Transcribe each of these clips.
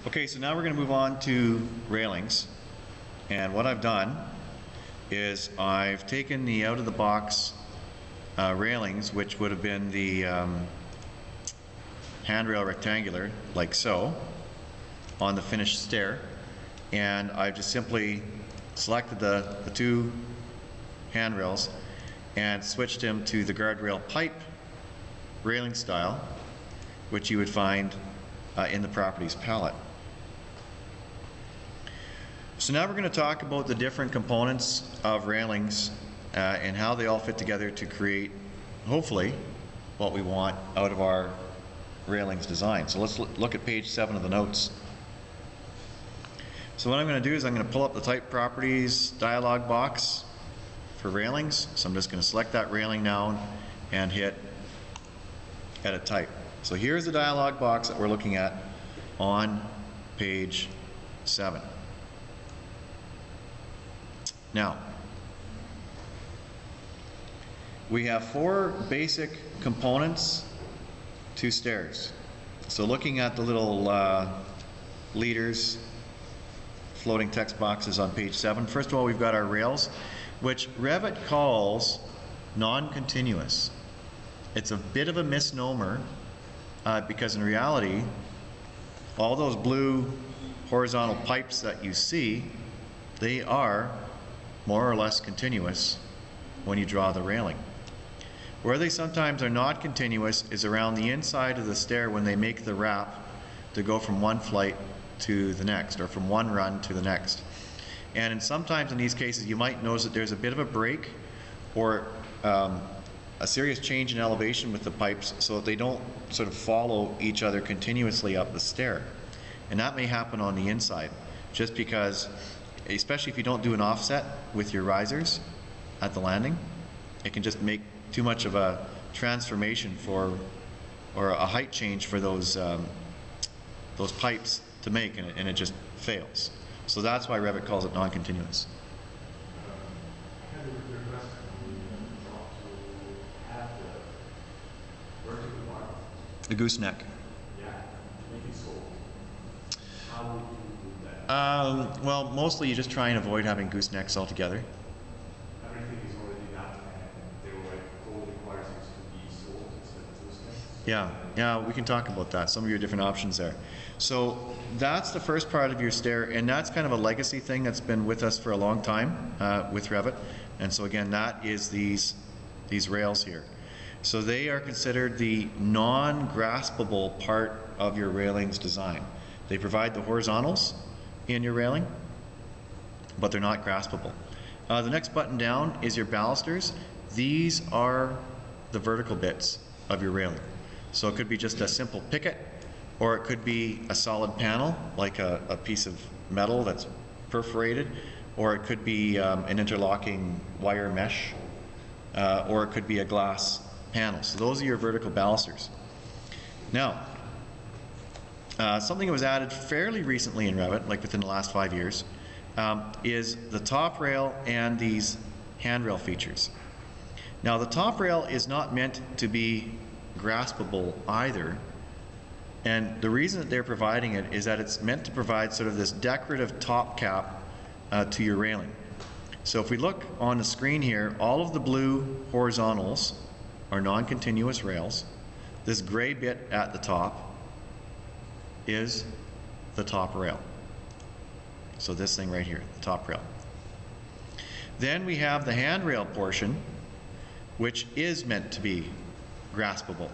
Okay, so now we're going to move on to railings, and what I've done is I've taken the out-of-the-box railings, which would have been the handrail rectangular, like so, on the finished stair, and I've just simply selected the two handrails and switched them to the guardrail pipe railing style, which you would find in the properties palette. So now we're going to talk about the different components of railings and how they all fit together to create, hopefully, what we want out of our railings design. So let's look at page 7 of the notes. So what I'm going to do is I'm going to pull up the type properties dialog box for railings. So I'm just going to select that railing now and hit edit type. So here's the dialog box that we're looking at on page 7. Now, we have 4 basic components to stairs. So looking at the little leaders, floating text boxes on page 7, first of all we've got our rails, which Revit calls non-continuous. It's a bit of a misnomer because in reality all those blue horizontal pipes that you see, they are more or less continuous when you draw the railing. Where they sometimes are not continuous is around the inside of the stair when they make the wrap to go from one flight to the next, or from one run to the next. And sometimes in these cases you might notice that there's a bit of a break or a serious change in elevation with the pipes so that they don't sort of follow each other continuously up the stair. And that may happen on the inside just because, especially if you don't do an offset with your risers at the landing, it can just make too much of a transformation for, or a height change for those pipes to make, and it just fails. So that's why Revit calls it non-continuous. The gooseneck. Well, mostly you just try and avoid having goosenecks altogether. Everything is already that, and they were code requires it to be sold instead of goosenecks. Yeah, we can talk about that, some of your different options there. So that's the first part of your stair, and that's kind of a legacy thing that's been with us for a long time with Revit. And so again, that is these rails here. So they are considered the non-graspable part of your railings design. They provide the horizontals in your railing, but they're not graspable. The next button down is your balusters. These are the vertical bits of your railing. So it could be just a simple picket, or it could be a solid panel, like a piece of metal that's perforated, or it could be an interlocking wire mesh, or it could be a glass panel. So those are your vertical balusters. Now, something that was added fairly recently in Revit, like within the last 5 years, is the top rail and these handrail features. Now the top rail is not meant to be graspable either, and the reason that they're providing it is that it's meant to provide sort of this decorative top cap to your railing. So if we look on the screen here, all of the blue horizontals are non-continuous rails. This gray bit at the top is the top rail. So this thing right here, the top rail. Then we have the handrail portion, which is meant to be graspable.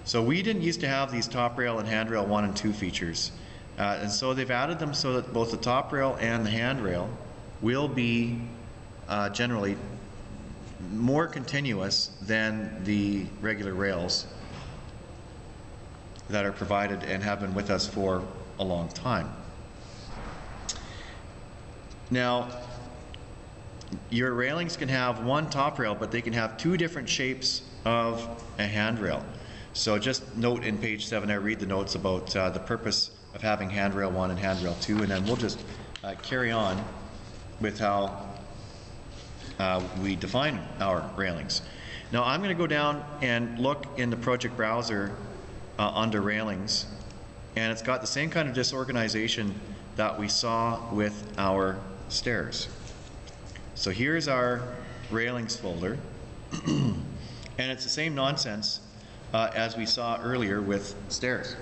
So we didn't used to have these top rail and handrail 1 and 2 features. And so they've added them so that both the top rail and the handrail will be generally more continuous than the regular rails that are provided and have been with us for a long time. Now, your railings can have one top rail, but they can have 2 different shapes of a handrail. So just note in page 7, I read the notes about the purpose of having handrail 1 and handrail 2, and then we'll just carry on with how we define our railings. Now I'm going to go down and look in the project browser under railings And it's got the same kind of disorganization that we saw with our stairs. So here's our railings folder. And it's the same nonsense as we saw earlier with stairs.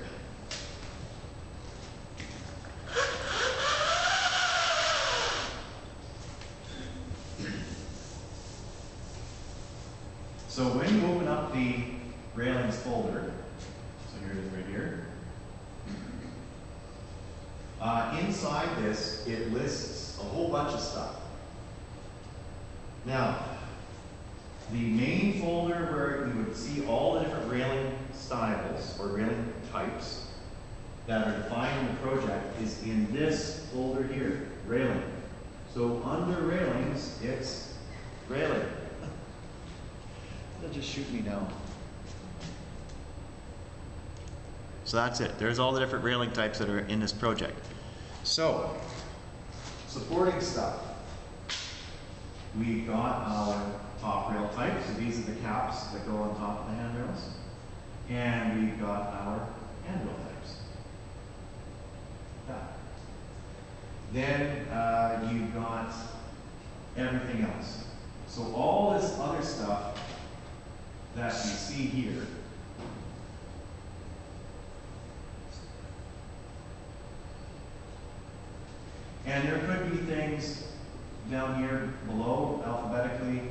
So when you open up the railings folder, so here it is right here. Inside this, it lists a whole bunch of stuff. Now, the main folder where you would see all the different railing styles or railing types that are defined in the project is in this folder here, railing. So under railings, it's railing. They'll just shoot me down. So that's it. There's all the different railing types that are in this project. So, supporting stuff. We've got our top rail type, so these are the caps that go on top of the handrails. And we've got our handrail types. That. Then you've got everything else. So all this other stuff that you see here and there could be things down here below alphabetically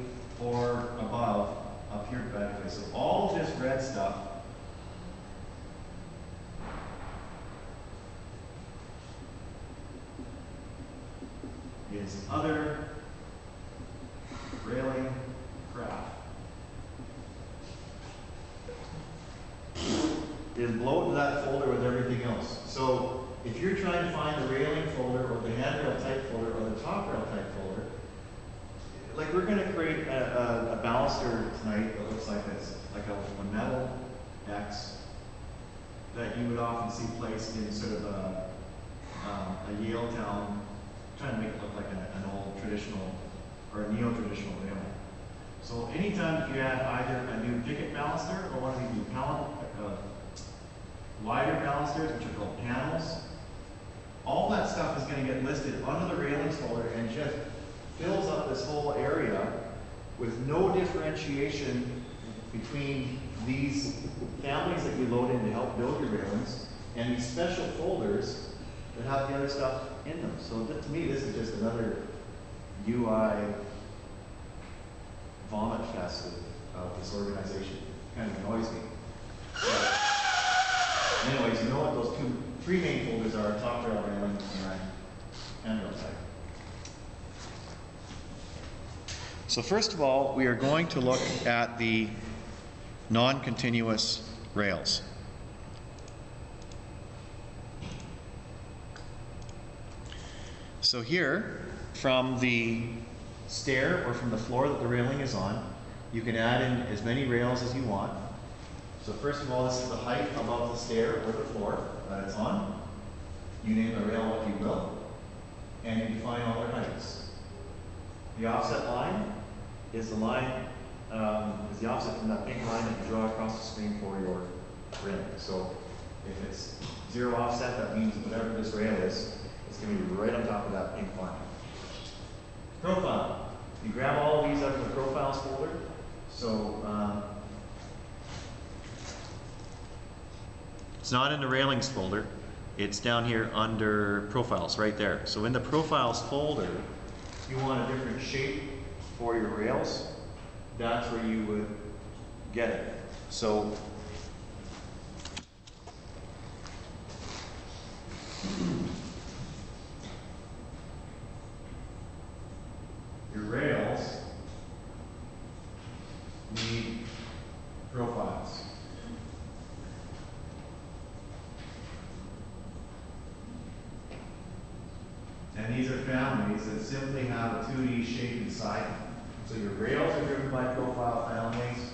or above up here alphabetically. So all of this red stuff is other railing craft. Is below that folder with everything else. So if you're trying to find the railing folder or the handrail type folder or the top rail type folder, like we're going to create a baluster tonight that looks like this, like a metal X that you would often see placed in sort of a Yale town, trying to make it look like an old traditional or a neo-traditional railing. So anytime you add either a new picket baluster or one of these new wider balusters, which are called panels, all that stuff is going to get listed under the railings folder and just fills up this whole area with no differentiation between these families that you load in to help build your railings and these special folders that have the other stuff in them. So to me, this is just another UI vomit fest of disorganization. Kind of annoys me. So, anyways, you know what those three main folders are: top rail, railing, and handrail type. So first of all, we are going to look at the non-continuous rails. So here, from the stair or from the floor that the railing is on, you can add in as many rails as you want. So first of all, this is the height above the stair or the floor that it's on. You name the rail what you will, and you define all their heights. The offset line is the line, is the offset from that pink line that you draw across the screen for your railing. So if it's zero offset, that means whatever this rail is, it's going to be right on top of that pink line. Profile. You grab all of these out of the profiles folder. So it's not in the railings folder. It's down here under profiles, right there. So in the profiles folder, if you want a different shape for your rails, that's where you would get it. So your rails need profiles. And these are families that simply have a 2D shape inside them. So your rails are driven by profile families.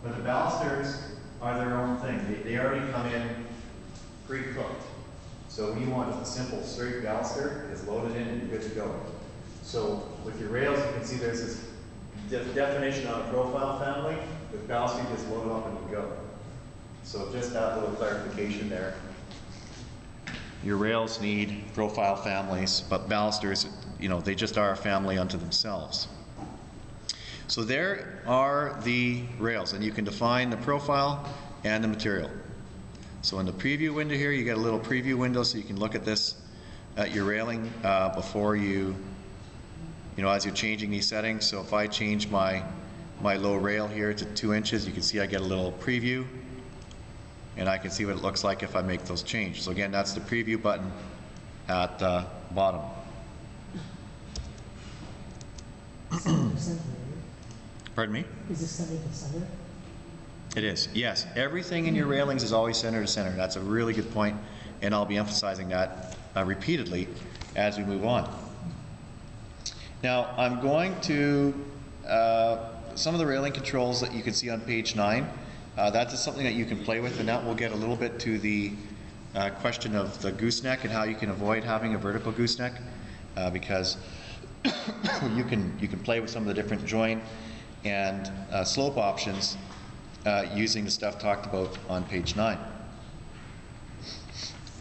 But the balusters are their own thing. They already come in pre-cooked. So when you want just a simple straight baluster, it's loaded in and you're good to go. So with your rails, you can see there's this definition on a profile family. With balusters, you just load them up and you go. So just that little clarification there. Your rails need profile families, but balusters, you know, they just are a family unto themselves. So there are the rails, and you can define the profile and the material. So in the preview window here, you get a little preview window so you can look at this at your railing before you know, as you're changing these settings. So if I change my low rail here to 2 inches, you can see I get a little preview, and I can see what it looks like if I make those changes. So again, that's the preview button at the bottom. Pardon me? Is this center to center? It is, yes. Everything in your railings is always center to center. That's a really good point, and I'll be emphasizing that repeatedly as we move on. Now, I'm going to, some of the railing controls that you can see on page 9, that's just something that you can play with, and that will get a little bit to the question of the gooseneck and how you can avoid having a vertical gooseneck, because you can play with some of the different join and slope options using the stuff talked about on page 9.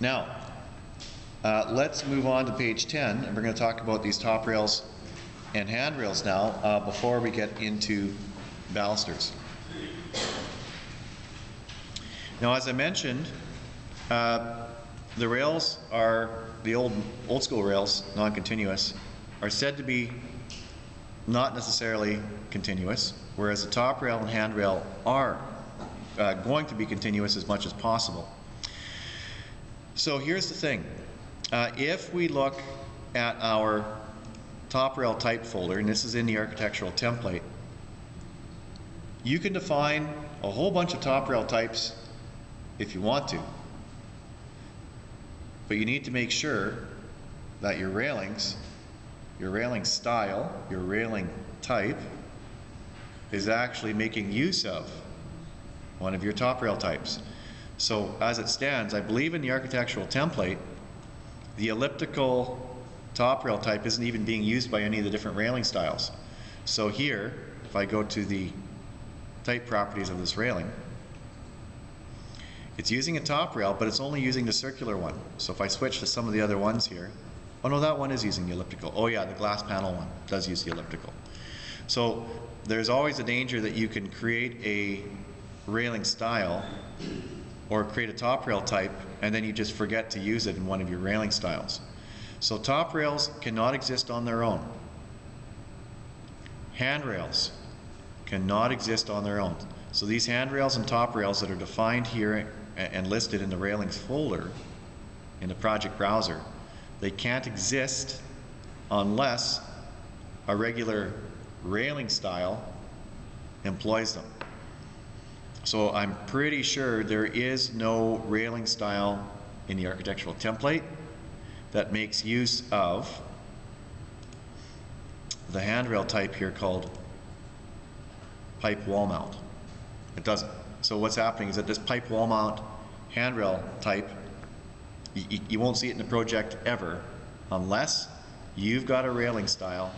Now, let's move on to page 10, and we're going to talk about these top rails and handrails now before we get into balusters. Now, as I mentioned, the rails are, the old school rails, non-continuous, are said to be not necessarily continuous, whereas the top rail and handrail are going to be continuous as much as possible. So here's the thing. If we look at our top rail type folder, and this is in the architectural template, you can define a whole bunch of top rail types if you want to. But you need to make sure that your railings, your railing style, your railing type is actually making use of one of your top rail types. So as it stands, I believe in the architectural template, the elliptical top rail type isn't even being used by any of the different railing styles. So here, if I go to the type properties of this railing, it's using a top rail, but it's only using the circular one. So if I switch to some of the other ones here, oh no, that one is using the elliptical. Oh yeah, the glass panel one does use the elliptical. So there's always a danger that you can create a railing style or create a top rail type, and then you just forget to use it in one of your railing styles. So top rails cannot exist on their own. Handrails cannot exist on their own. So these handrails and top rails that are defined here and listed in the railings folder in the project browser, they can't exist unless a regular railing style employs them. So I'm pretty sure there is no railing style in the architectural template that makes use of the handrail type here called pipe wall mount. It doesn't. So what's happening is that this pipe wall mount handrail type, you won't see it in the project ever unless you've got a railing style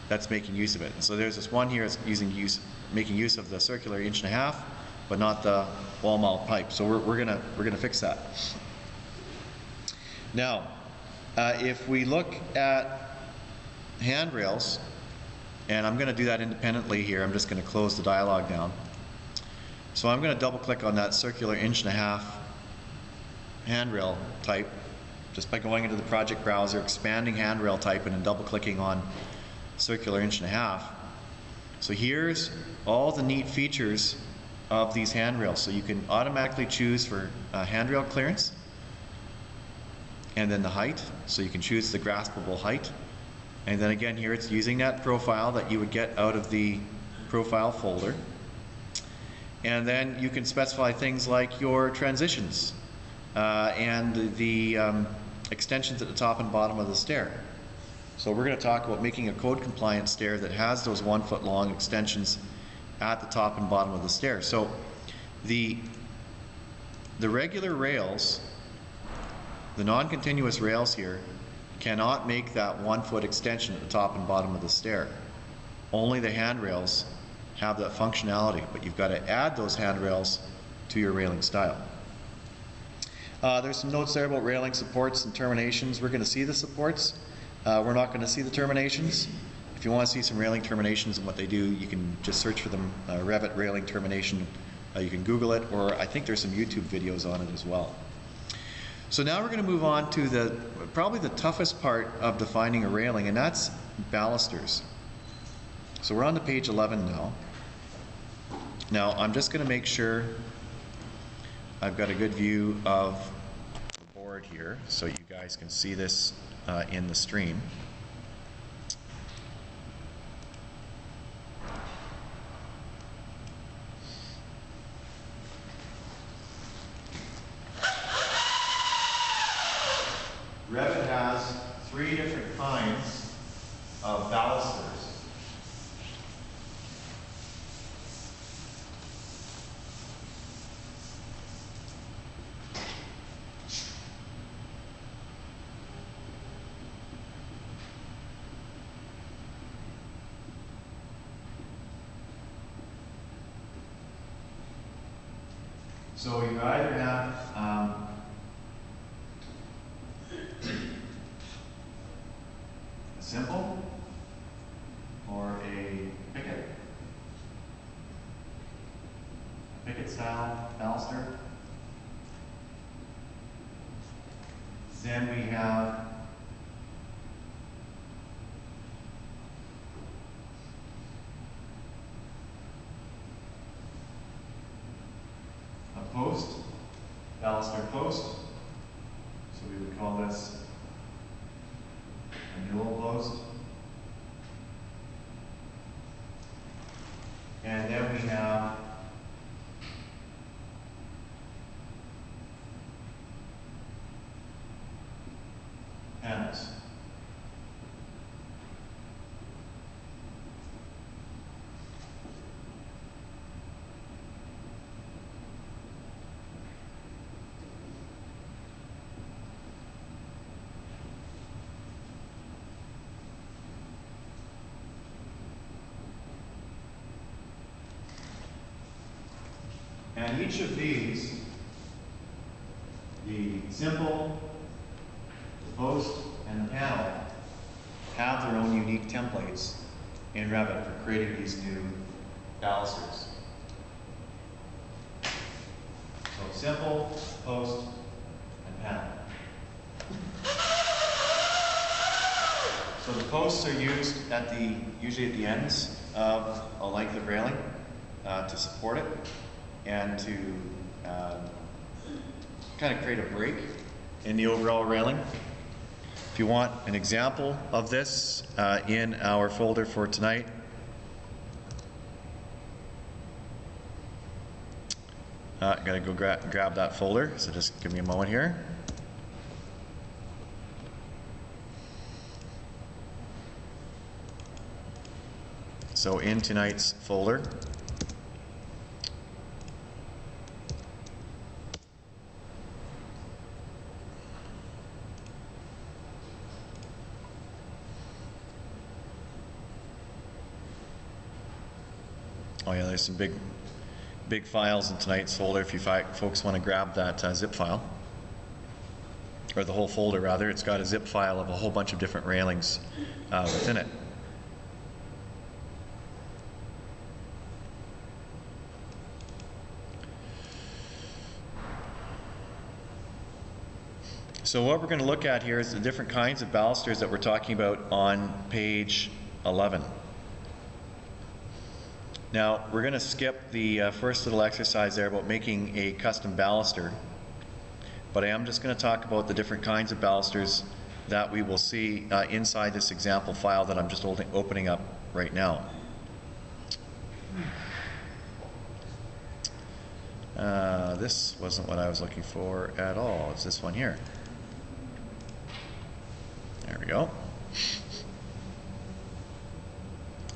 that's making use of it. So there's this one here that's making use of the circular 1.5 inches, but not the wall mount pipe. So we're gonna fix that. Now, if we look at handrails, and I'm going to do that independently here. I'm just going to close the dialog down. So I'm going to double click on that circular 1.5 inches handrail type just by going into the project browser, expanding handrail type, and then double clicking on circular 1.5 inches. So here's all the neat features of these handrails. So you can automatically choose for handrail clearance and then the height. So you can choose the graspable height. And then again here it's using that profile that you would get out of the profile folder. And then you can specify things like your transitions and the extensions at the top and bottom of the stair. So we're going to talk about making a code compliant stair that has those 1 foot long extensions at the top and bottom of the stair. So the regular rails, the non-continuous rails here, cannot make that 1 foot extension at the top and bottom of the stair. Only the handrails have that functionality, but you've got to add those handrails to your railing style. There's some notes there about railing supports and terminations. We're going to see the supports. We're not going to see the terminations. If you want to see some railing terminations and what they do, you can just search for them, Revit railing termination. You can Google it, or I think there's some YouTube videos on it as well. So now we're going to move on to probably the toughest part of defining a railing, and that's balusters. So we're on to page 11 now. Now I'm just going to make sure I've got a good view of the board here so you guys can see this in the stream. Revit has 3 different kinds of balusters. So you either have a simple or a picket style baluster. Then we have a post, baluster post. So we would call this a newel post. And then we have panels. And each of these, the simple, the post, and the panel, have their own unique templates in Revit for creating these new balusters. So simple, post, and panel. So the posts are used usually at the ends of a length of railing to support it, and to kind of create a break in the overall railing. If you want an example of this in our folder for tonight, gotta go grab that folder, so just give me a moment here. So in tonight's folder, oh yeah, there's some big files in tonight's folder if you folks want to grab that zip file. Or the whole folder rather. It's got a zip file of a whole bunch of different railings within it. So what we're going to look at here is the different kinds of balusters that we're talking about on page 11. Now, we're going to skip the first little exercise there about making a custom baluster, but I am just going to talk about the different kinds of balusters that we will see inside this example file that I'm just opening up right now. This wasn't what I was looking for at all. It's this one here. There we go.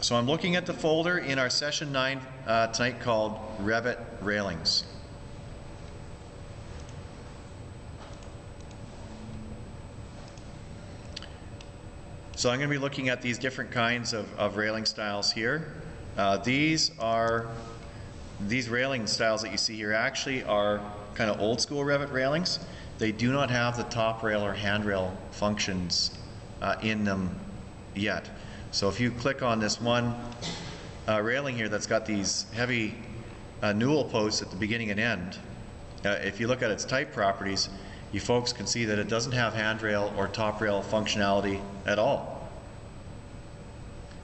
So I'm looking at the folder in our session 9 tonight called Revit Railings. So I'm going to be looking at these different kinds of railing styles here. These railing styles that you see here actually are kind of old school Revit railings. They do not have the top rail or handrail functions in them yet. So if you click on this one railing here that's got these heavy newel posts at the beginning and end, if you look at its type properties, you folks can see that it doesn't have handrail or top rail functionality at all.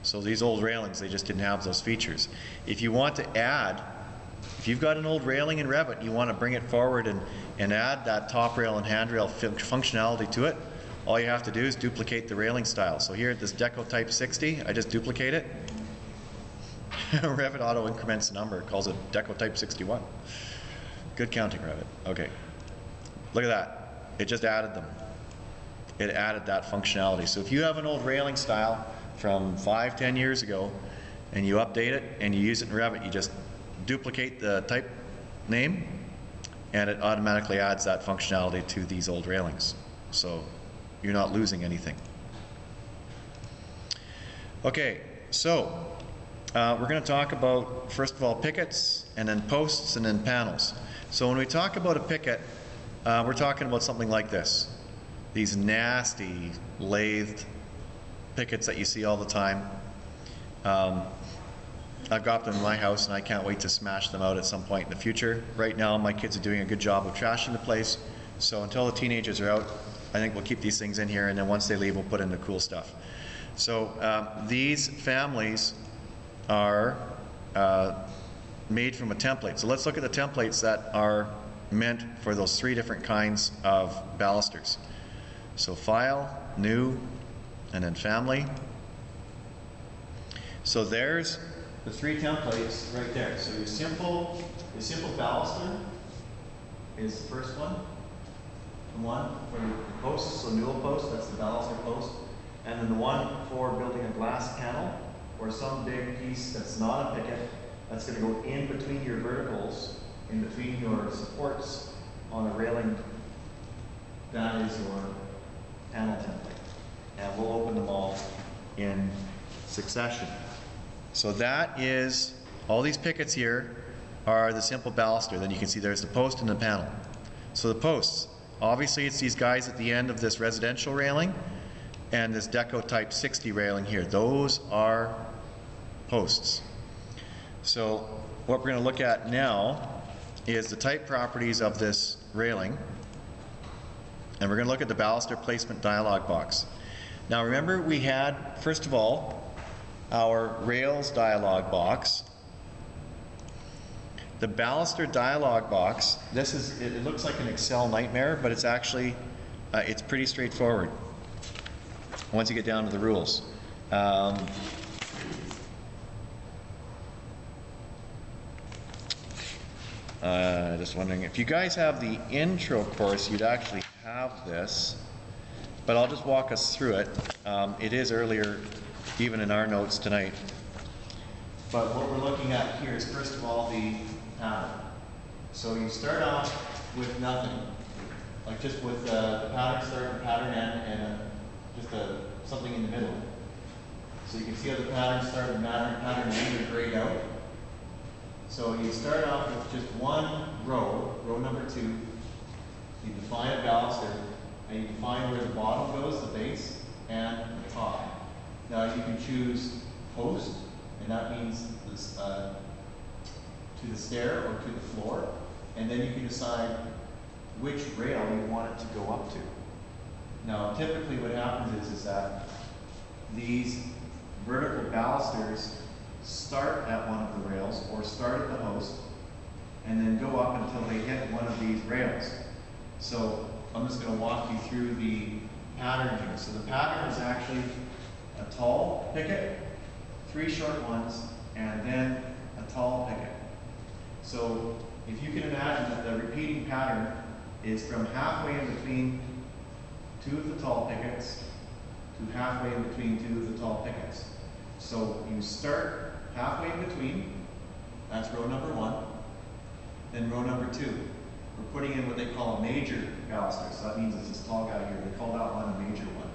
So these old railings, they just didn't have those features. If you want to add, if you've got an old railing in Revit, you want to bring it forward and add that top rail and handrail functionality to it, all you have to do is duplicate the railing style. So here at this Deco Type 60, I just duplicate it. Revit auto increments the number, calls it Deco Type 61. Good counting, Revit. Okay. Look at that. It just added them. It added that functionality. So if you have an old railing style from 5-10 years ago and you update it and you use it in Revit, you just duplicate the type name and it automatically adds that functionality to these old railings. So you're not losing anything. Okay, so we're going to talk about, first of all, pickets, and then posts, and then panels. So when we talk about a picket, we're talking about something like this. These nasty lathed pickets that you see all the time. I've got them in my house and I can't wait to smash them out at some point in the future. Right now my kids are doing a good job of trashing the place, so until the teenagers are out, I think we'll keep these things in here, and then once they leave we'll put in the cool stuff. So these families are made from a template. So let's look at the templates that are meant for those 3 different kinds of balusters. So File, New, and then Family. So there's the 3 templates right there. So your simple baluster is the first one. The one for the posts, so newel post, that's the baluster post. And then the one for building a glass panel or some big piece that's not a picket, that's going to go in between your verticals, in between your supports on a railing. That is your panel template. And we'll open them all in succession. So that is, all these pickets here are the simple baluster. Then you can see there's the post and the panel. So the posts, obviously it's these guys at the end of this residential railing and this Deco Type 60 railing here. Those are posts. So what we're going to look at now is the type properties of this railing, and we're going to look at the baluster placement dialog box. Now remember, we had, first of all, our Rails dialog box. The baluster dialog box, this is, it looks like an Excel nightmare, but it's actually, it's pretty straightforward once you get down to the rules. Just wondering, if you guys have the intro course, you'd actually have this, but I'll just walk us through it. It is earlier, even in our notes tonight. But what we're looking at here is, first of all, the pattern. So you start off with nothing, like just with the pattern start and pattern end, and just something in the middle. So you can see how the pattern start and pattern end are grayed out. So you start off with just one row, row number 2. You define a baluster, and you define where the bottom goes, the base, and the top. Now you can choose post, and that means this, to the stair or to the floor, and then you can decide which rail you want it to go up to. Now typically what happens is that these vertical balusters start at one of the rails or start at the host and then go up until they hit one of these rails. So I'm just going to walk you through the pattern here. So the pattern is actually a tall picket, 3 short ones, and then a tall picket. So if you can imagine that the repeating pattern is from halfway in between 2 of the tall pickets to halfway in between 2 of the tall pickets. So you start halfway in between, that's row number 1, then row number 2. We're putting in what they call a major baluster, so that means it's this tall guy here. They call that one a major one.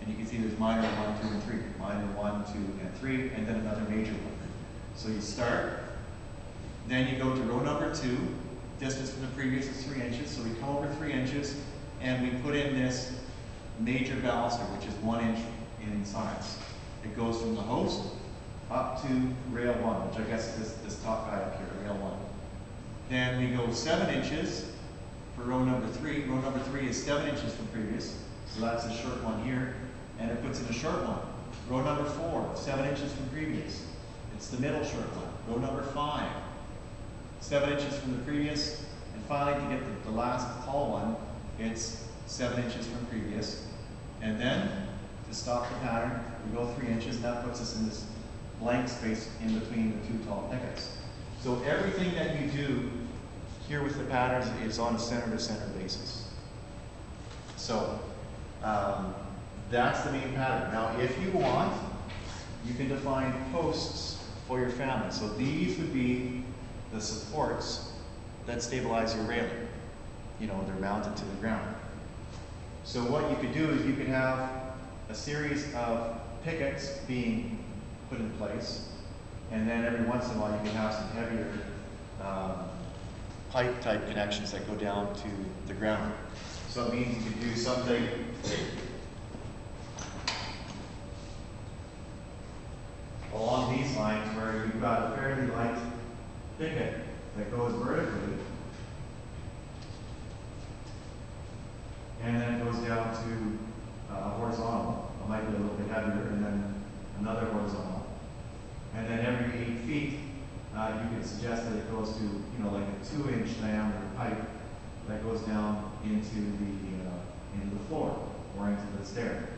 And you can see there's minor 1, 2, and 3. Minor 1, 2, and 3, and then another major one. So you start, then you go to row number 2. Distance from the previous is 3 inches, so we come over 3 inches, and we put in this major baluster, which is 1 inch in size. It goes from the host up to rail 1, which I guess is this top guy up here, rail 1. Then we go 7 inches for row number 3. Row number 3 is 7 inches from previous, so that's a short one here, and it puts in a short one. Row number 4, 7 inches from previous. It's the middle short one. Row number 5, 7 inches from the previous, and finally to get the last tall one, it's 7 inches from previous. And then to stop the pattern, we go 3 inches, and that puts us in this blank space in between the 2 tall pickets. So everything that you do here with the patterns is on a center-to-center basis. So that's the main pattern. Now, if you want, you can define posts for your family. So these would be the supports that stabilize your railing. You know, they're mounted to the ground. So what you could do is you could have a series of pickets being put in place, and then every once in a while you can have some heavier pipe type connections that go down to the ground. So it means you could do something along these lines where you've got a fairly light picket that goes vertically, and then it goes down to horizontal. It might be a little bit heavier, and then another horizontal. And then every 8 feet, you could suggest that it goes to, you know, like a 2-inch diameter pipe that goes down into the floor or into the stair.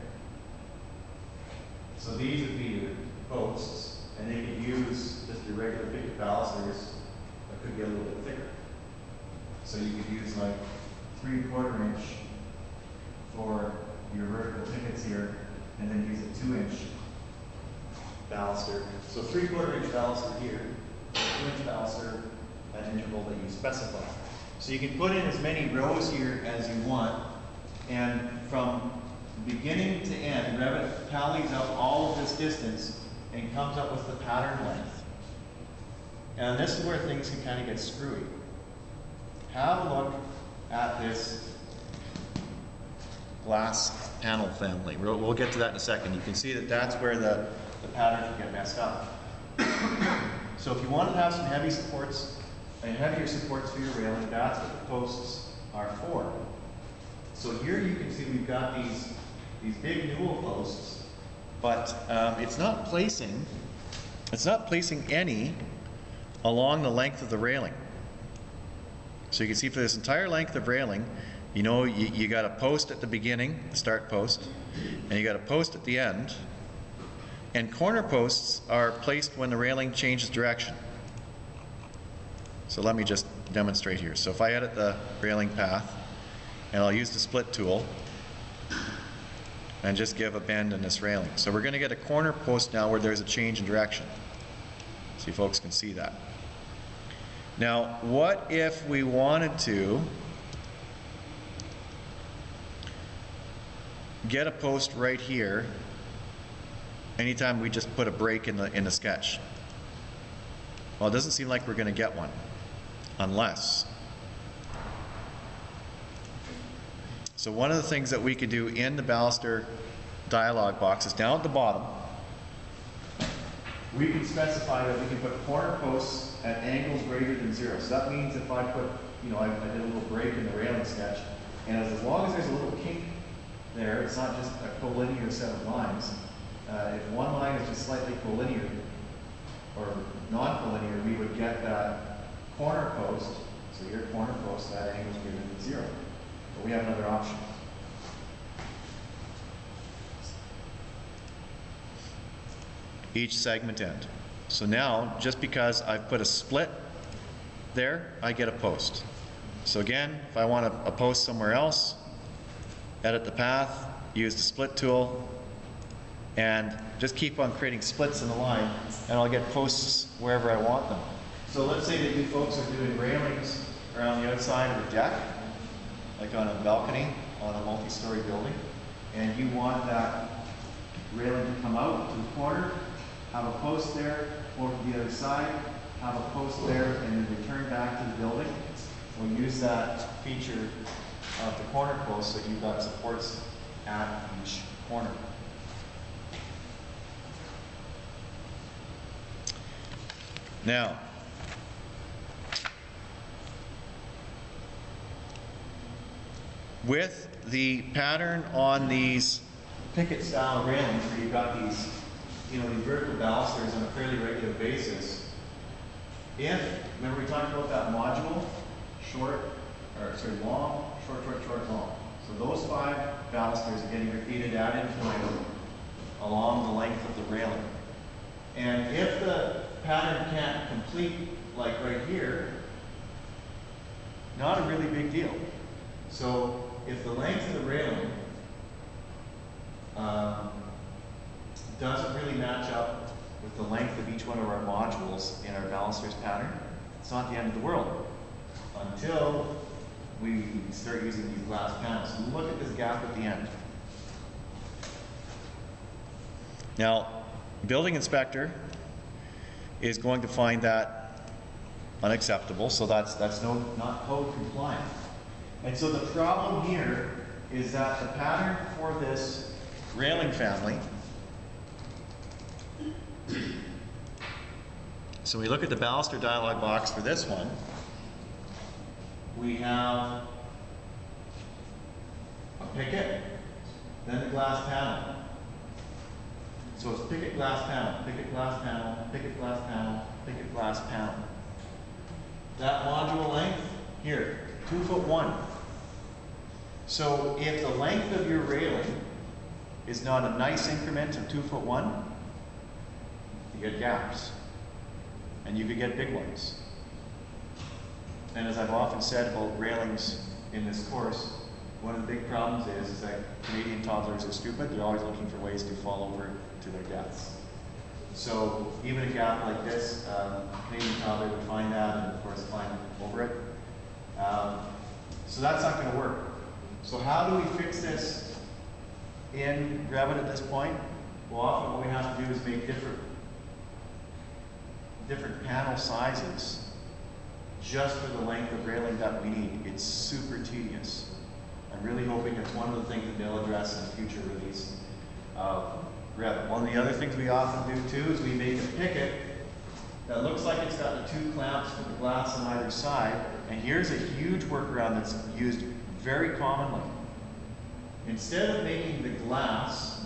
So these would be your posts, and they could use just your regular picket balusters that could be a little bit thicker. So you could use like 3/4 inch for your vertical pickets here, and then use a 2-inch baluster. So 3/4 inch baluster here, 2-inch baluster at interval that you specify. So you can put in as many rows here as you want, and from beginning to end, Revit tallies up all of this distance and comes up with the pattern length. And this is where things can kind of get screwy. Have a look at this glass panel family. We'll get to that in a second. You can see that that's where the pattern can get messed up. So if you want to have some heavy supports and heavier supports for your railing, that's what the posts are for. So here you can see we've got these big newel posts, but it's not placing any along the length of the railing. So you can see for this entire length of railing, you know, you got a post at the beginning, the start post, and you got a post at the end. And corner posts are placed when the railing changes direction. So let me just demonstrate here. So if I edit the railing path, and I'll use the split tool, and just give a bend in this railing. So we're going to get a corner post now where there's a change in direction. So you folks can see that. Now, what if we wanted to get a post right here anytime we just put a break in the sketch? Well, it doesn't seem like we're going to get one, unless. So one of the things that we could do in the baluster dialog box is down at the bottom, we can specify that we can put corner posts at angles greater than 0. So that means if I put, you know, I did a little break in the railing sketch, and as long as there's a little kink there, it's not just a collinear set of lines. If one line is just slightly collinear or non-collinear, we would get that corner post. So your corner post at angles greater than 0. But we have another option. Each segment end. So now, just because I've put a split there, I get a post. So again, if I want a post somewhere else, edit the path, use the split tool, and just keep on creating splits in the line, and I'll get posts wherever I want them. So let's say that you folks are doing railings around the outside of a deck, like on a balcony on a multi-story building, and you want that railing to come out to the corner, have a post there, over to the other side, have a post there, and then return back to the building. We'll use that feature of the corner post so you've got supports at each corner. Now, with the pattern on these picket style railings where you've got these, these vertical balusters on a fairly regular basis, remember we talked about that module, long, short, long. So those 5 balusters are getting repeated ad infinitum along the length of the railing. And if the pattern can't complete, like right here, not a really big deal. So if the length of the railing doesn't really match up with the length of each one of our modules in our balusters pattern, it's not the end of the world until we start using these glass panels. So look at this gap at the end. Now, building inspector is going to find that unacceptable, so that's not code compliant. And so the problem here is that the pattern for this railing family, so we look at the baluster dialog box for this one, we have a picket, then the glass panel. So it's picket, glass panel, picket, glass panel, picket, glass panel, picket, glass panel. That module length here, 2'1". So if the length of your railing is not a nice increment of 2'1", you get gaps. And you could get big ones. And as I've often said about railings in this course, one of the big problems is that Canadian toddlers are stupid. They're always looking for ways to fall over to their deaths. So even a gap like this, a Canadian toddler would find that and of course climb over it. So that's not going to work. So how do we fix this in Revit at this point? Well, often what we have to do is make different panel sizes just for the length of railing that we need. It's super tedious. I'm really hoping it's one of the things that they'll address in a future release of Revit. One of the other things we often do too is we make a picket that looks like it's got the 2 clamps for the glass on either side. And here's a huge workaround that's used very commonly. Instead of making the glass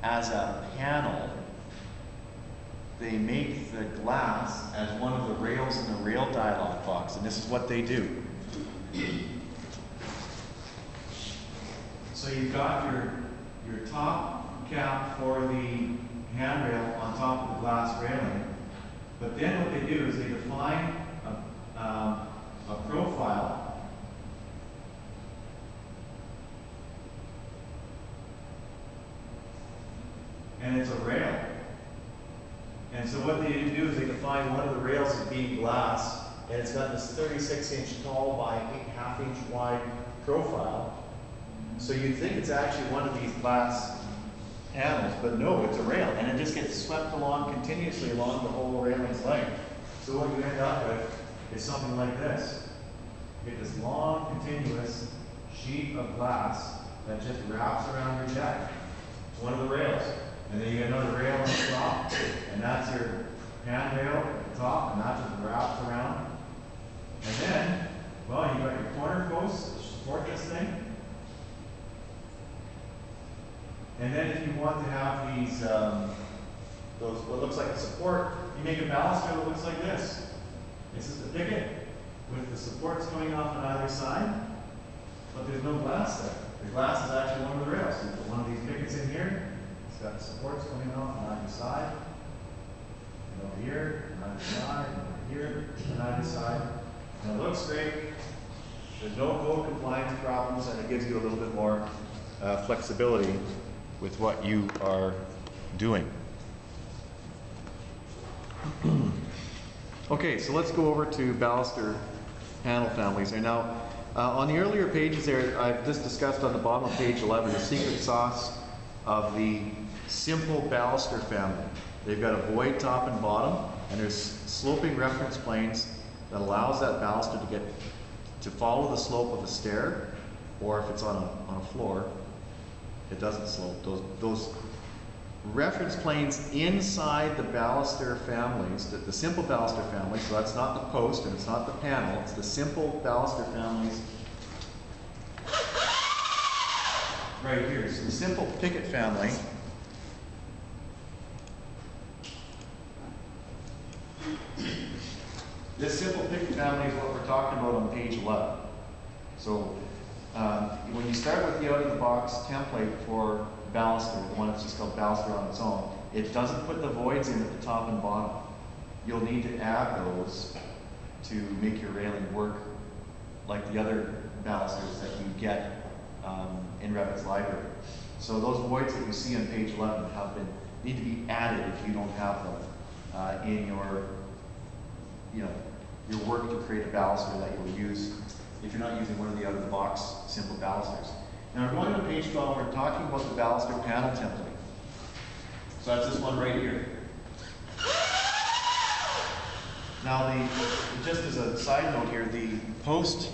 as a panel, they make the glass as one of the rails in the rail dialog box, and this is what they do. So you've got your top cap for the handrail on top of the glass railing, but then what they do is they define a profile and it's a rail. And so what they do is they define one of the rails as being glass, and it's got this 36-inch tall by 1/2 inch wide profile. So you'd think it's actually one of these glass panels, but no, it's a rail, and it just gets swept along continuously along the whole railing's length. So what you end up with is something like this. You get this long, continuous sheet of glass that just wraps around your deck. It's one of the rails. And then you get another rail on the top, and that's your handrail at the top, and that just wraps around. And then, well, you've got your corner posts to support this thing. And then if you want to have these, those what looks like a support, you make a baluster that looks like this. This is the picket with the supports coming off on either side, but there's no glass there. The glass is actually one of the rails. So you put one of these pickets in here. It's got supports coming off on either side, and over here, on either side, and over here, on either side. And it looks great. There's no code compliance problems, and it gives you a little bit more flexibility with what you are doing. Okay, so let's go over to baluster panel families. And now, on the earlier pages there, I've just discussed on the bottom of page 11 the secret sauce of the simple baluster family. They've got a void top and bottom, and there's sloping reference planes that allows that baluster to follow the slope of a stair, or if it's on a floor, it doesn't slope. Those reference planes inside the baluster families, the simple baluster family, so that's not the post and it's not the panel, it's the simple baluster families right here. So the simple picket family this simple picket family is what we're talking about on page 11. So when you start with the out-of-the-box template for baluster, the one that's just called baluster on its own, it doesn't put the voids in at the top and bottom. You'll need to add those to make your railing work like the other balusters that you get in Revit's library. So those voids that you see on page 11 need to be added if you don't have them in your work to create a baluster that you'll use if you're not using one of the out-of-the-box simple balusters. Now we're going to page 12, we're talking about the baluster panel template. So that's this one right here. Now just as a side note here, the post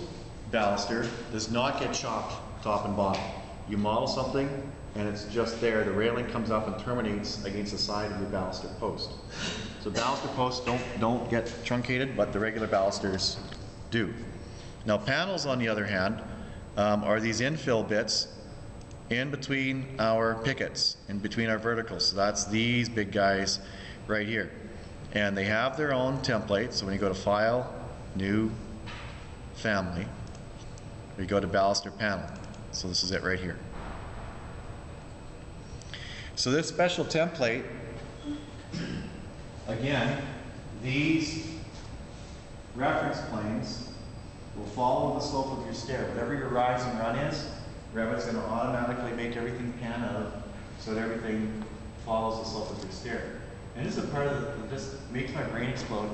baluster does not get chopped top and bottom. You model something and it's just there. The railing comes up and terminates against the side of your baluster post. So baluster posts don't get truncated, but the regular balusters do. Now panels, on the other hand, are these infill bits in between our pickets, in between our verticals. So that's these big guys right here. And they have their own template. So when you go to File, New, Family, we go to Baluster Panel. So this is it right here. So this special template, again, these reference planes will follow the slope of your stair. Whatever your rise and run is, Revit's going to automatically make everything pan out so that everything follows the slope of your stair. And this is a part of that just makes my brain explode.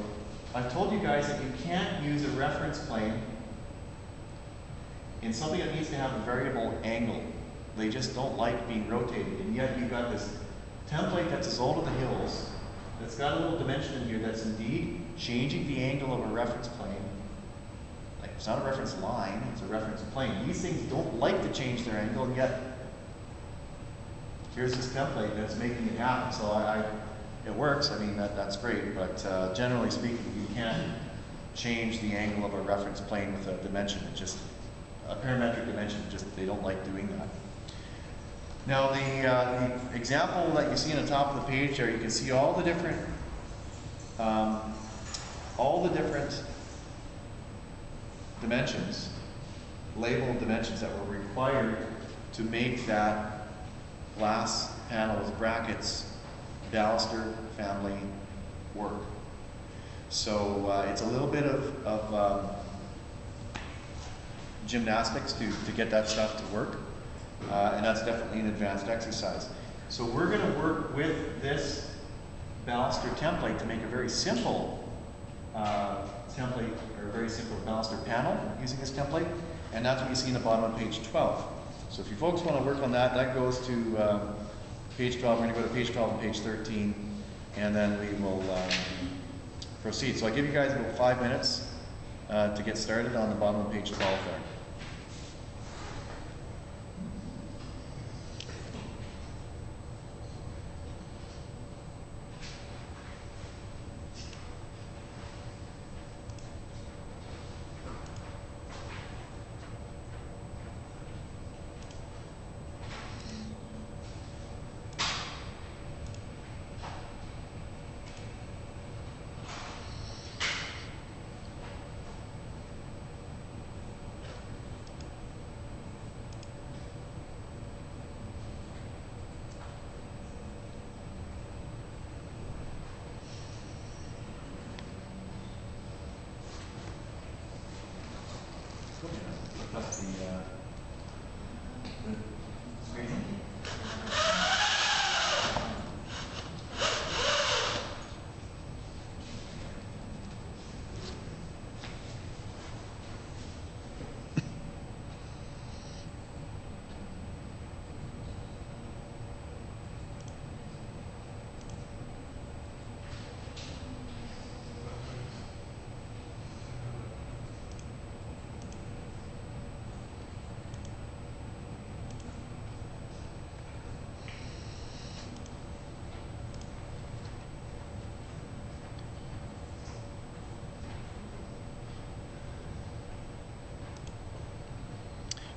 I've told you guys that you can't use a reference plane in something that needs to have a variable angle. They just don't like being rotated. And yet you've got this template that's as old as the hills, that's got a little dimension in here that's indeed changing the angle of a reference plane. Like, it's not a reference line, it's a reference plane. These things don't like to change their angle, and yet here's this template that's making it happen. So it works. I mean, that's great, but generally speaking, you can't change the angle of a reference plane with a dimension. It just, a parametric dimension, just they don't like doing that. Now the example that you see on the top of the page there, you can see all the different dimensions, labeled dimensions that were required to make that glass panel with brackets baluster family work. So it's a little bit of gymnastics to get that stuff to work. And that's definitely an advanced exercise. So we're going to work with this baluster template to make a very simple template, or a very simple baluster panel using this template. And that's what you see in the bottom of page 12. So if you folks want to work on that, that goes to page 12. We're going to go to page 12 and page 13, and then we will proceed. So I'll give you guys about 5 minutes to get started on the bottom of page 12 there.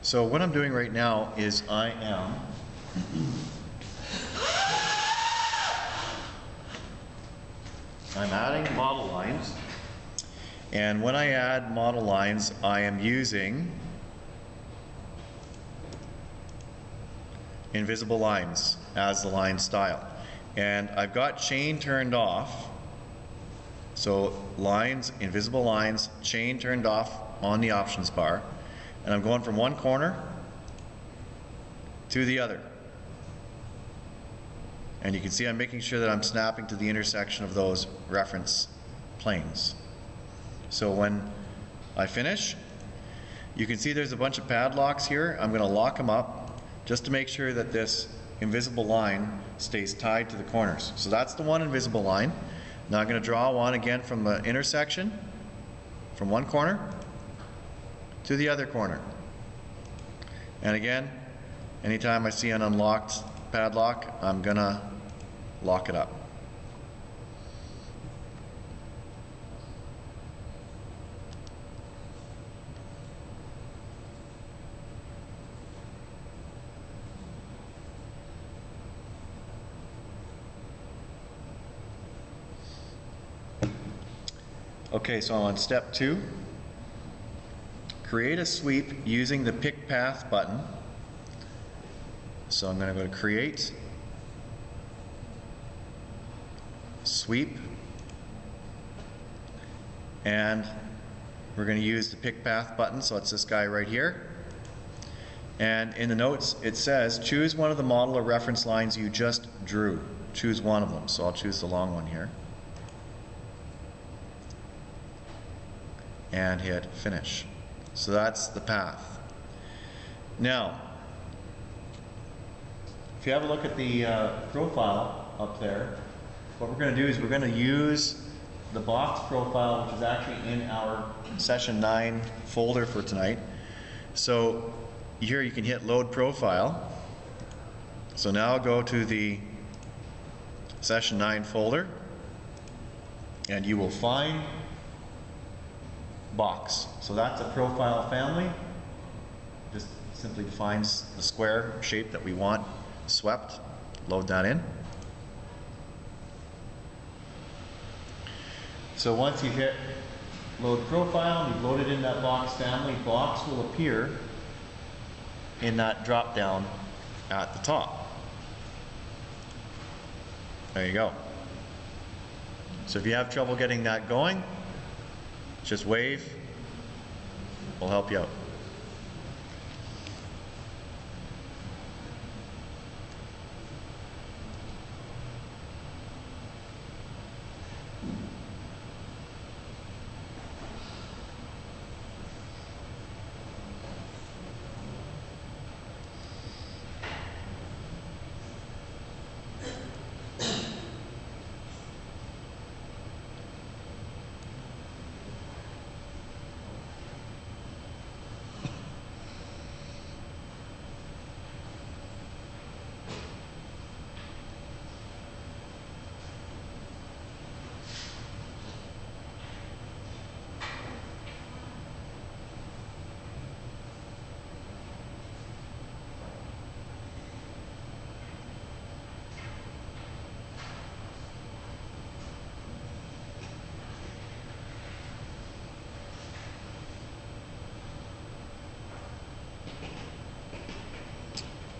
So what I'm doing right now is I'm adding model lines, and when I add model lines, I am using invisible lines as the line style. And I've got chain turned off. So lines, invisible lines, chain turned off on the options bar. And I'm going from one corner to the other. And you can see I'm making sure that I'm snapping to the intersection of those reference planes. So when I finish, you can see there's a bunch of padlocks here. I'm going to lock them up just to make sure that this invisible line stays tied to the corners. So that's the one invisible line. Now I'm going to draw one again from the intersection, from one corner to the other corner. And again, anytime I see an unlocked padlock, I'm going to lock it up. Okay, so on step 2, create a sweep using the pick path button. So I'm going to go to create, sweep, and we're going to use the pick path button, so it's this guy right here. And in the notes it says choose one of the model or reference lines you just drew. Choose one of them, so I'll choose the long one here. And hit finish. So that's the path. Now, if you have a look at the profile up there, what we're going to do is we're going to use the box profile, which is actually in our session 9 folder for tonight. So here you can hit load profile. So now go to the session 9 folder and you will find box. So that's a profile family. Just simply defines the square shape that we want swept. Load that in. So once you hit load profile and you've loaded in that box family, box will appear in that drop down at the top. There you go. So if you have trouble getting that going, just wave, we'll help you out.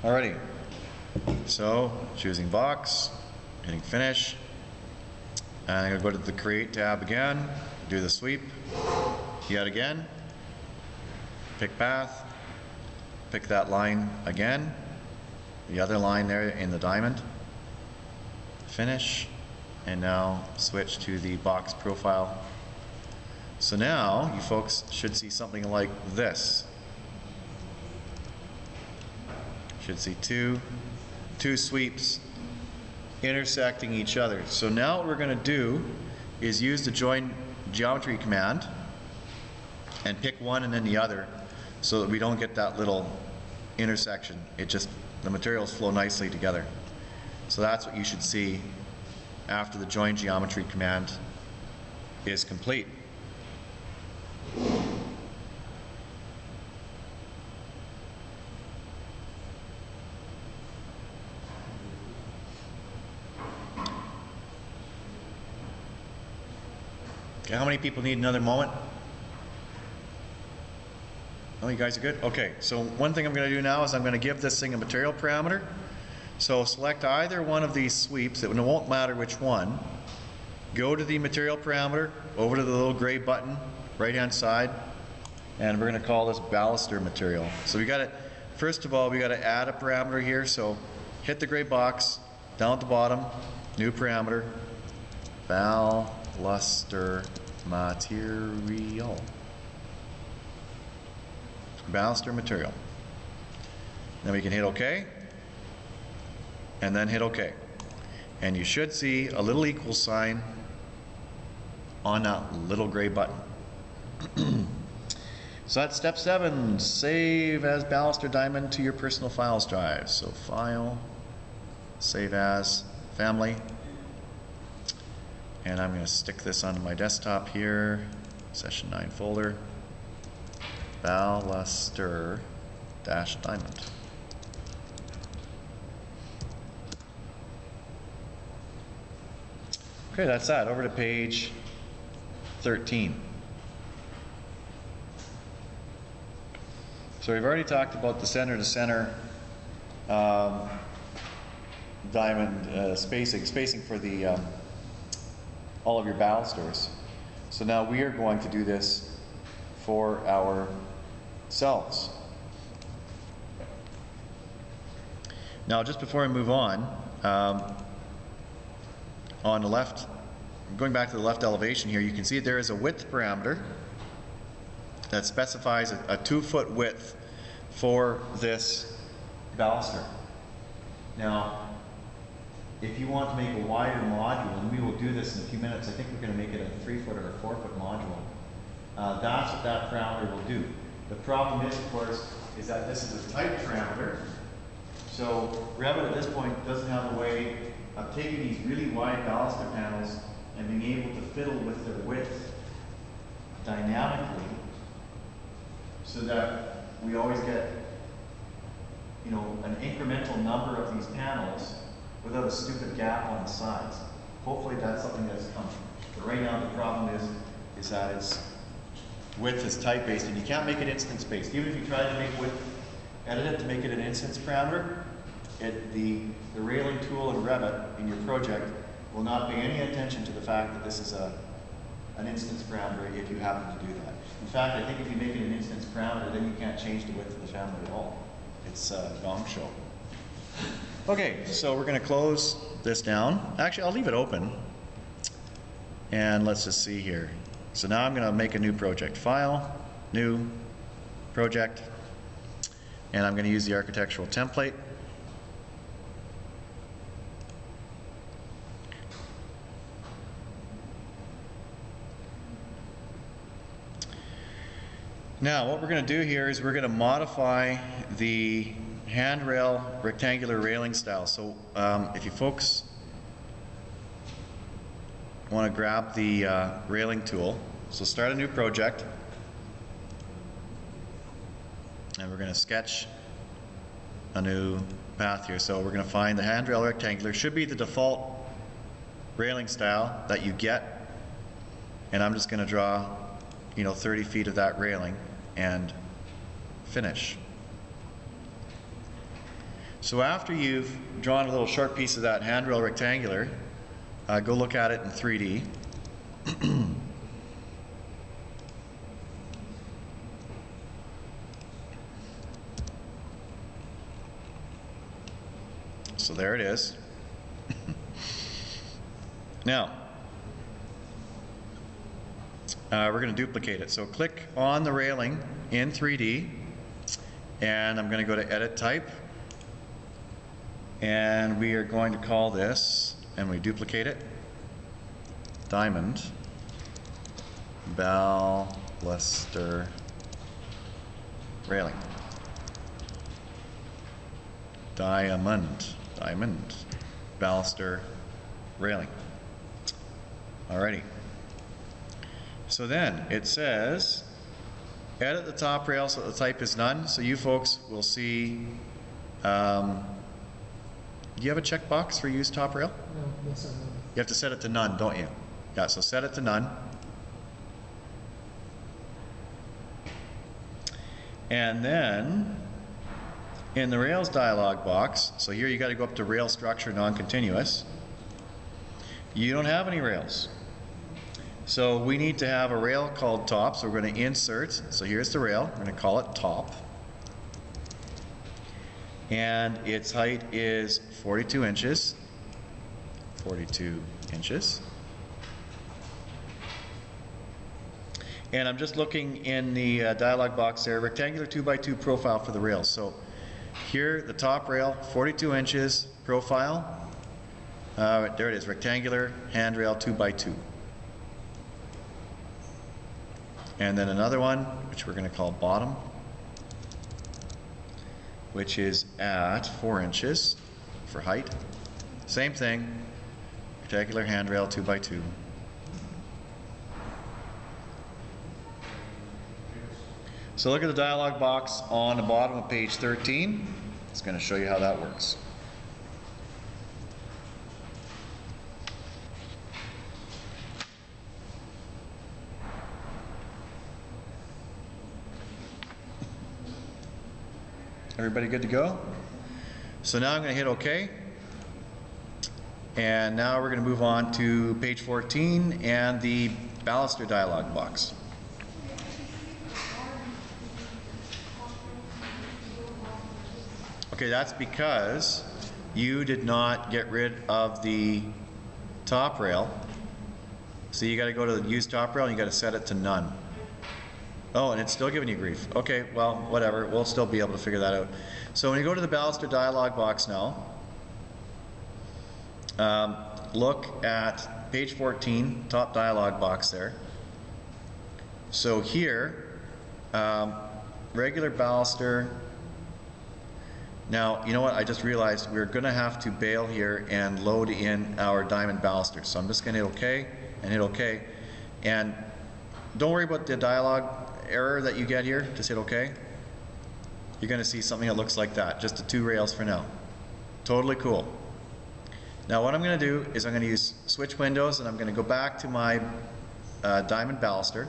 Alrighty, so choosing box, hitting finish, and I'm going to go to the create tab again, do the sweep, yet again, pick path, pick that line again, the other line there in the diamond, finish, and now switch to the box profile. So now you folks should see something like this. Should see two sweeps intersecting each other. So now what we're going to do is use the join geometry command and pick one and then the other so that we don't get that little intersection. The materials flow nicely together. So that's what you should see after the join geometry command is complete. Okay, how many people need another moment? Oh, you guys are good? Okay, so one thing I'm going to do now is I'm going to give this thing a material parameter. So select either one of these sweeps, it won't matter which one. Go to the material parameter, over to the little gray button, right hand side, and we're going to call this baluster material. So we got to, first of all, we got to add a parameter here. So hit the gray box, down at the bottom, new parameter, baluster material. Baluster material. Then we can hit OK, and then hit OK. And you should see a little equal sign on that little gray button. So that's step 7, save as baluster diamond to your personal files drive. So file, save as, family. And I'm going to stick this onto my desktop here, session 9 folder, baluster diamond. Okay, that's that. Over to page 13. So we've already talked about the center-to-center diamond spacing for the all of your balusters. So now we are going to do this for ourselves. Now, just before I move on the left, going back to the left elevation here, you can see there is a width parameter that specifies a 2-foot width for this baluster. Now, if you want to make a wider module, and we will do this in a few minutes, I think we're going to make it a 3-foot or a 4-foot module. That's what that parameter will do. The problem is, of course, is that this is a tight parameter. So Revit at this point doesn't have a way of taking these really wide baluster panels and being able to fiddle with their width dynamically, so that we always get, you know, an incremental number of these panels without a stupid gap on the sides. Hopefully that's something that's coming. But right now the problem is that its width is type-based, and you can't make it instance-based. Even if you try to make width, edit it to make it an instance parameter, the railing tool in Revit in your project will not pay any attention to the fact that this is an instance parameter if you happen to do that. In fact, I think if you make it an instance parameter, then you can't change the width of the family at all. It's a gong show. Okay, so we're going to close this down. Actually, I'll leave it open. And let's just see here. So now I'm going to make a new project. File, new, project. And I'm going to use the architectural template. Now, what we're going to do here is we're going to modify the handrail rectangular railing style. So if you folks want to grab the railing tool, so start a new project, and we're going to sketch a new path here. So we're going to find the handrail rectangular, should be the default railing style that you get, and I'm just going to draw, you know, 30 feet of that railing and finish. So after you've drawn a little short piece of that handrail rectangular, go look at it in 3D. So there it is. Now, we're going to duplicate it. So click on the railing in 3D, and I'm going to go to Edit Type, and we are going to call this, and we duplicate it, Diamond Baluster Railing. Diamond Baluster Railing. Alrighty. So then it says edit the top rail so the type is none. So you folks will see, do you have a checkbox for use top rail? No, yes, I know. You have to set it to none, don't you? Yeah, so set it to none. And then in the Rails dialog box, so here you got to go up to rail structure non-continuous. You don't have any rails. So we need to have a rail called top, so we're going to insert. So here's the rail, we're going to call it top. And its height is 42 inches. 42 inches. And I'm just looking in the dialog box there, rectangular 2x2 profile for the rails. So here, the top rail, 42 inches profile. There it is, rectangular handrail 2x2. And then another one, which we're going to call bottom, which is at 4 inches for height. Same thing, rectangular handrail 2x2. So look at the dialog box on the bottom of page 13. It's going to show you how that works. Everybody good to go? So now I'm going to hit OK. And now we're going to move on to page 14 and the baluster dialog box. Okay, that's because you did not get rid of the top rail. So you got to go to the use top rail and you got to set it to none. Oh, and it's still giving you grief. Okay, well, whatever. We'll still be able to figure that out. So when you go to the baluster dialog box now, look at page 14, top dialog box there. So here, regular baluster. Now, you know what? I just realized we're going to have to bail here and load in our diamond baluster. So I'm just going to hit OK and hit OK. And don't worry about the dialog error that you get here. Just hit OK. You're going to see something that looks like that. Just the 2 rails for now. Totally cool. Now what I'm going to do is I'm going to use switch windows and I'm going to go back to my diamond baluster.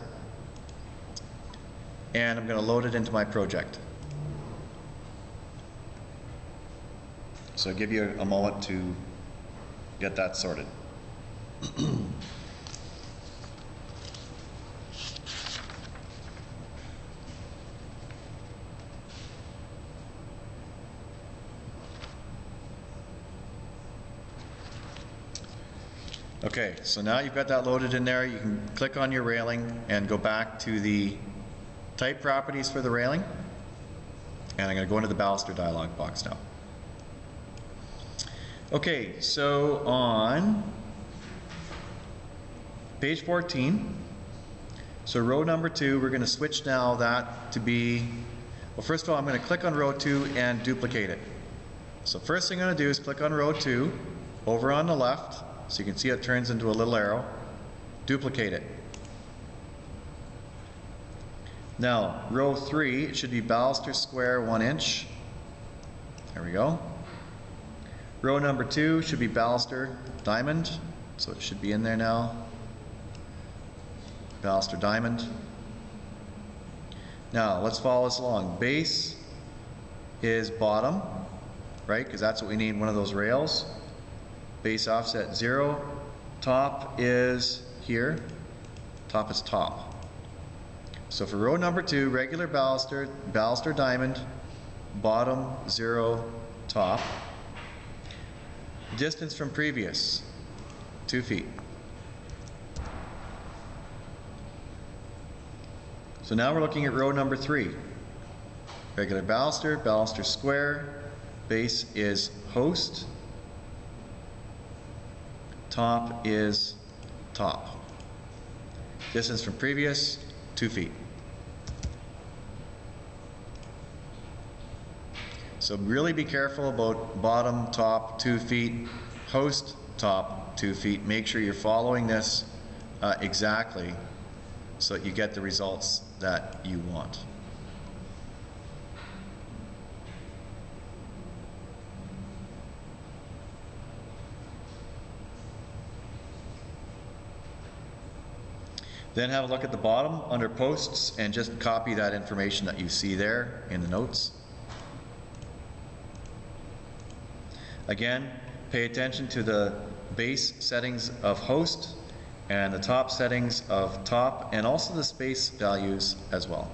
And I'm going to load it into my project. So I'll give you a moment to get that sorted. Okay, so now you've got that loaded in there. You can click on your railing and go back to the type properties for the railing. And I'm going to go into the baluster dialog box now. Okay, so on page 14, so row number 2, we're going to switch now that to be, well, first of all, I'm going to click on row 2 and duplicate it. So first thing I'm going to do is click on row 2 over on the left, so you can see it turns into a little arrow. Duplicate it. Now, row 3, it should be baluster square 1 inch. There we go. Row number 2 should be baluster diamond, so it should be in there now. Baluster diamond. Now let's follow this along. Base is bottom, right? Because that's what we need, one of those rails. Base offset 0. Top is here. Top is top. So for row number 2, regular baluster, baluster diamond, bottom 0, top. Distance from previous, 2 feet. So now we're looking at row number 3. Regular baluster, baluster square, base is host, top is top. Distance from previous, 2 feet. So really be careful about bottom, top, 2 feet, host, top, 2 feet. Make sure you're following this exactly so that you get the results that you want. Then have a look at the bottom under posts and just copy that information that you see there in the notes. Again, pay attention to the base settings of host and the top settings of top, and also the space values as well.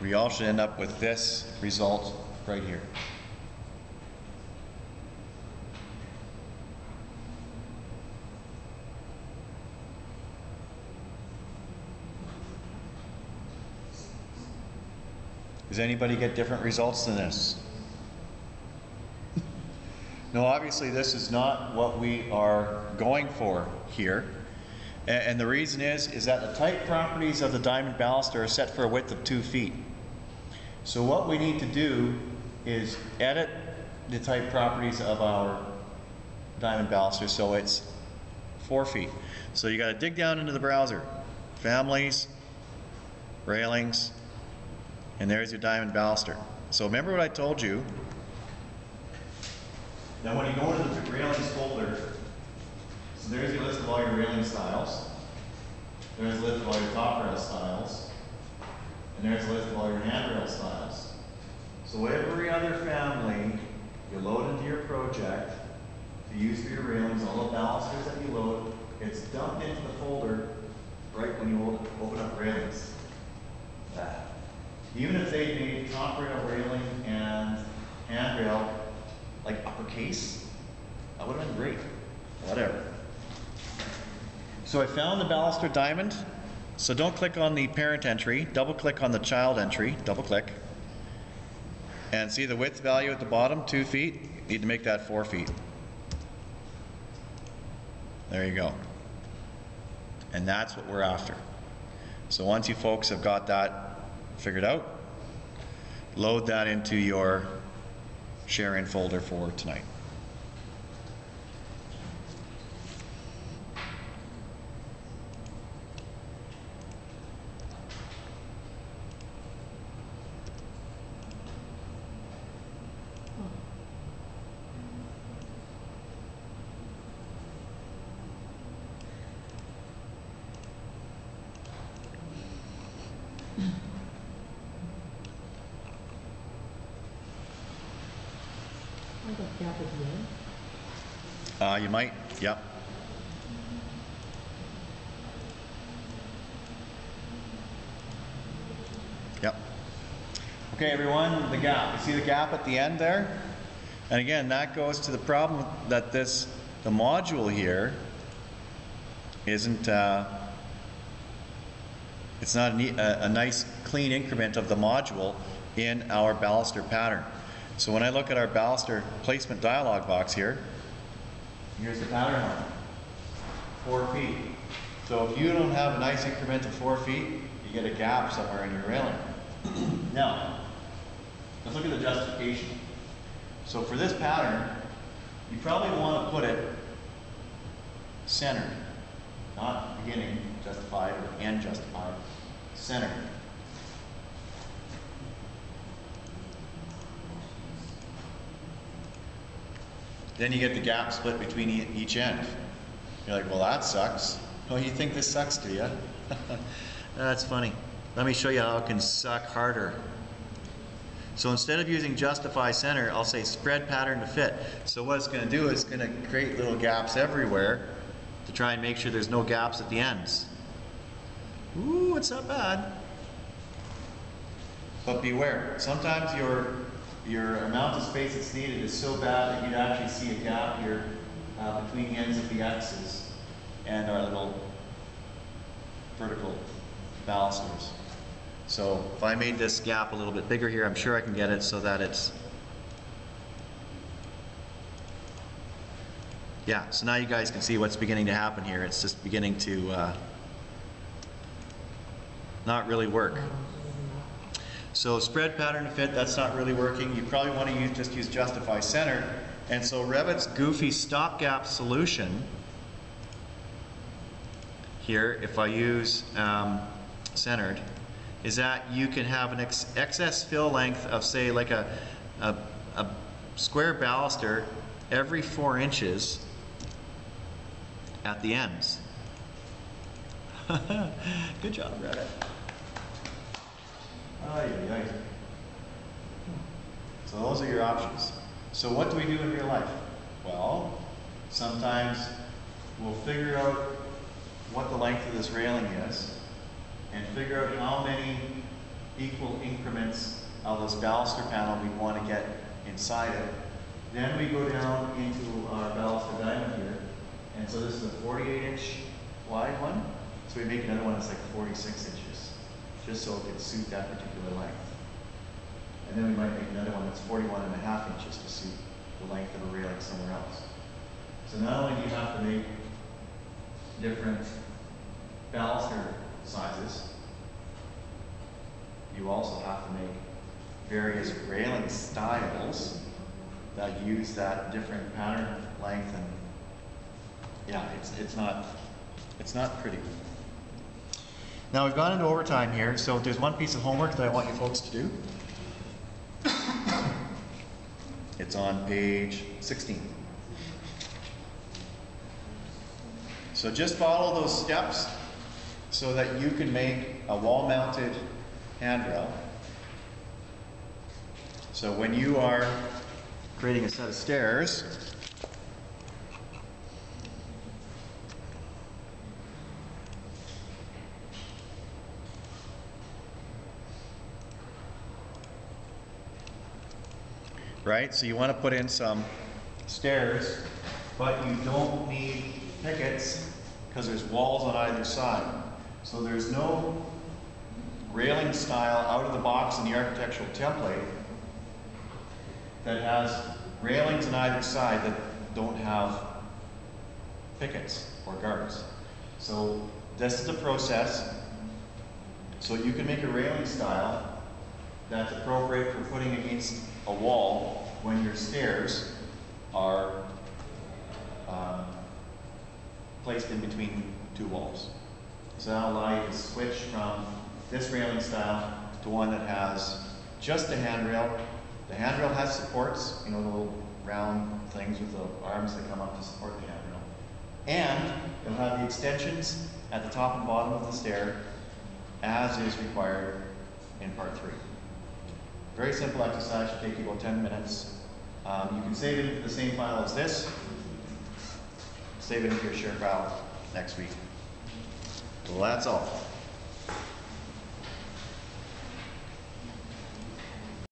We all should end up with this result right here. Does anybody get different results than this? No, obviously this is not what we are going for here. And the reason is that the type properties of the diamond baluster are set for a width of 2 feet. So what we need to do is edit the type properties of our diamond baluster so it's 4 feet. So you got to dig down into the browser, Families, Railings, and there's your diamond baluster. So remember what I told you. Now when you go into the Railings folder, so there's your list of all your railing styles. There's a list of all your top rail styles. And there's a list of all your handrail styles. So every other family you load into your project to use for your railings, all the balusters that you load, it's dumped into the folder right when you open up Railings. Even if they made top rail railing and handrail like uppercase, that would have been great. Whatever. So I found the baluster diamond. So don't click on the parent entry, double click on the child entry, double click. And see the width value at the bottom, 2 feet, you need to make that 4 feet. There you go. And that's what we're after. So once you folks have got that figured out, load that into your share-in folder for tonight. You might, yep. Yep. Okay, everyone, the gap. You see the gap at the end there? And again, that goes to the problem that the module here isn't, it's not a nice clean increment of the module in our baluster pattern. So when I look at our baluster placement dialog box here, here's the pattern line, 4 feet. So if you don't have a nice increment of 4 feet, you get a gap somewhere in your railing. Now, let's look at the justification. So for this pattern, you probably want to put it centered, not beginning justified or end justified, centered. Then you get the gap split between each end. You're like, well, that sucks. Oh, you think this sucks, do you? That's funny. Let me show you how it can suck harder. So instead of using justify center, I'll say spread pattern to fit. So what it's going to do is going to create little gaps everywhere to try and make sure there's no gaps at the ends. Ooh, it's not bad. But beware, sometimes your amount of space that's needed is so bad that you'd actually see a gap here between the ends of the X's and our little vertical balusters. So if I made this gap a little bit bigger here, I'm sure I can get it so that it's, yeah, so now you guys can see what's beginning to happen here. It's just beginning to not really work. So spread pattern to fit, that's not really working. You probably want to just use justify center. And so Revit's goofy stopgap solution here, if I use centered, is that you can have an excess fill length of, say, like a square baluster every 4 inches at the ends. Good job, Revit. So those are your options. So what do we do in real life? Well, sometimes we'll figure out what the length of this railing is and figure out how many equal increments of this baluster panel we want to get inside it. Then we go down into our baluster diamond here, and so this is a 48-inch wide one. So we make another one that's like 46 inches, just so it could suit that particular length. And then we might make another one that's 41.5 inches to suit the length of a railing somewhere else. So not only do you have to make different baluster sizes, you also have to make various railing styles that use that different pattern length, and yeah, it's not pretty. Now we've gone into overtime here, so there's one piece of homework that I want you folks to do. It's on page 16. So just follow those steps so that you can make a wall-mounted handrail. So when you are creating a set of stairs, right? So you want to put in some stairs, but you don't need pickets because there's walls on either side. So there's no railing style out of the box in the architectural template that has railings on either side that don't have pickets or guards. So this is the process. So you can make a railing style that's appropriate for putting against a wall when your stairs are placed in between 2 walls. So that'll allow you to switch from this railing style to one that has just a handrail. The handrail has supports, you know, the little round things with the arms that come up to support the handrail. And it'll have the extensions at the top and bottom of the stair as is required in part 3. Very simple exercise, should take you about 10 minutes. You can save it into the same file as this. Save it into your share file next week. Well, that's all.